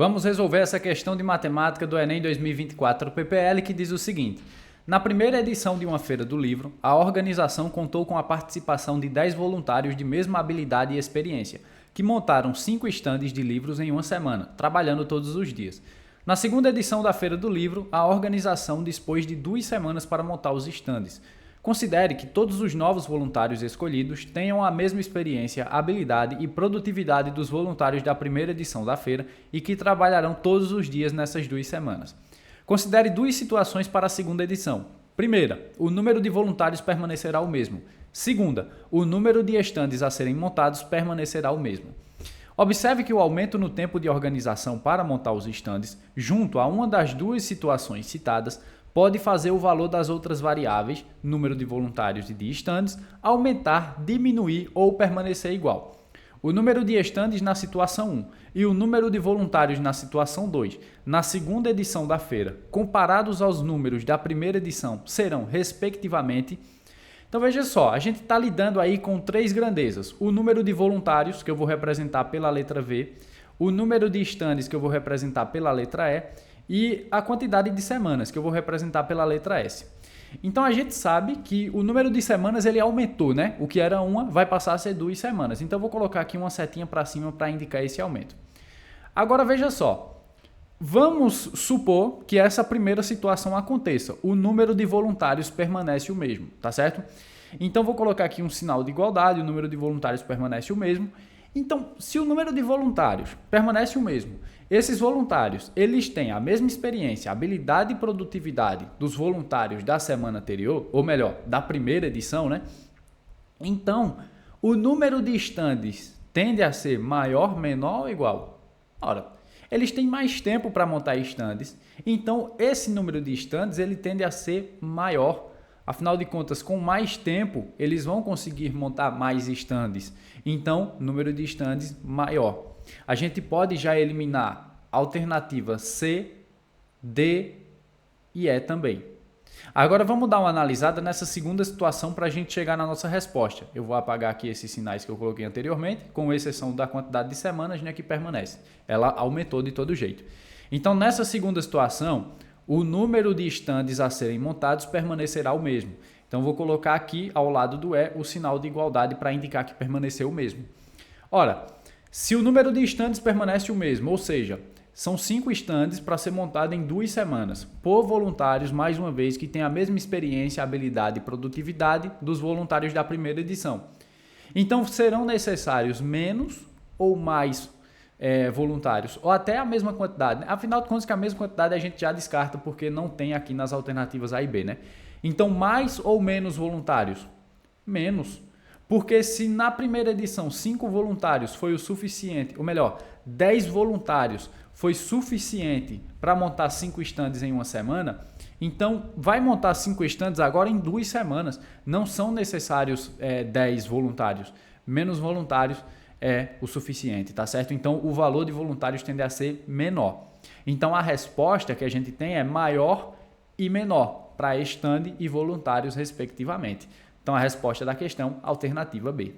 Vamos resolver essa questão de matemática do Enem 2024 PPL que diz o seguinte: na primeira edição de uma feira do livro, a organização contou com a participação de 10 voluntários de mesma habilidade e experiência, que montaram 5 estandes de livros em uma semana, trabalhando todos os dias. Na segunda edição da Feira do Livro, a organização dispôs de 2 semanas para montar os estandes. Considere que todos os novos voluntários escolhidos tenham a mesma experiência, habilidade e produtividade dos voluntários da primeira edição da feira e que trabalharão todos os dias nessas 2 semanas. Considere 2 situações para a segunda edição. Primeira, o número de voluntários permanecerá o mesmo. Segunda, o número de estandes a serem montados permanecerá o mesmo. Observe que o aumento no tempo de organização para montar os estandes, junto a uma das 2 situações citadas, pode fazer o valor das outras variáveis, número de voluntários e de estandes, aumentar, diminuir ou permanecer igual. O número de estandes na situação 1 e o número de voluntários na situação 2, na segunda edição da feira, comparados aos números da primeira edição, serão, respectivamente. Então veja só, a gente está lidando aí com 3 grandezas. O número de voluntários, que eu vou representar pela letra V, o número de estandes, que eu vou representar pela letra E, e a quantidade de semanas, que eu vou representar pela letra S. Então a gente sabe que o número de semanas ele aumentou, né? O que era uma vai passar a ser 2 semanas. Então eu vou colocar aqui uma setinha para cima para indicar esse aumento. Agora veja só, vamos supor que essa primeira situação aconteça. O número de voluntários permanece o mesmo, tá certo? Então vou colocar aqui um sinal de igualdade, o número de voluntários permanece o mesmo. Então, se o número de voluntários permanece o mesmo, esses voluntários eles têm a mesma experiência, habilidade e produtividade dos voluntários da semana anterior, ou melhor, da primeira edição, né? Então, o número de estandes tende a ser maior, menor ou igual? Ora, eles têm mais tempo para montar estandes, então esse número de estandes ele tende a ser maior. Afinal de contas, com mais tempo, eles vão conseguir montar mais estandes. Então, número de estandes maior. A gente pode já eliminar a alternativa C, D e E também. Agora, vamos dar uma analisada nessa segunda situação para a gente chegar na nossa resposta. Eu vou apagar aqui esses sinais que eu coloquei anteriormente, com exceção da quantidade de semanas, né, que permanece. Ela aumentou de todo jeito. Então, nessa segunda situação, o número de estandes a serem montados permanecerá o mesmo. Então, vou colocar aqui ao lado do E o sinal de igualdade para indicar que permaneceu o mesmo. Ora, se o número de estandes permanece o mesmo, ou seja, são 5 estandes para ser montado em 2 semanas, por voluntários, mais uma vez, que têm a mesma experiência, habilidade e produtividade dos voluntários da primeira edição. Então, serão necessários menos ou mais voluntários, ou até a mesma quantidade. Afinal de contas, que a mesma quantidade a gente já descarta, porque não tem aqui nas alternativas A e B, né? Então, mais ou menos voluntários? Menos. Porque se na primeira edição 5 voluntários foi o suficiente, ou melhor, 10 voluntários foi suficiente para montar 5 estandes em uma semana, então vai montar 5 estandes agora em 2 semanas. Não são necessários 10 voluntários. Menos voluntários é o suficiente, tá certo? Então o valor de voluntários tende a ser menor. Então a resposta que a gente tem é maior e menor para estande e voluntários respectivamente. Então a resposta da questão, alternativa B.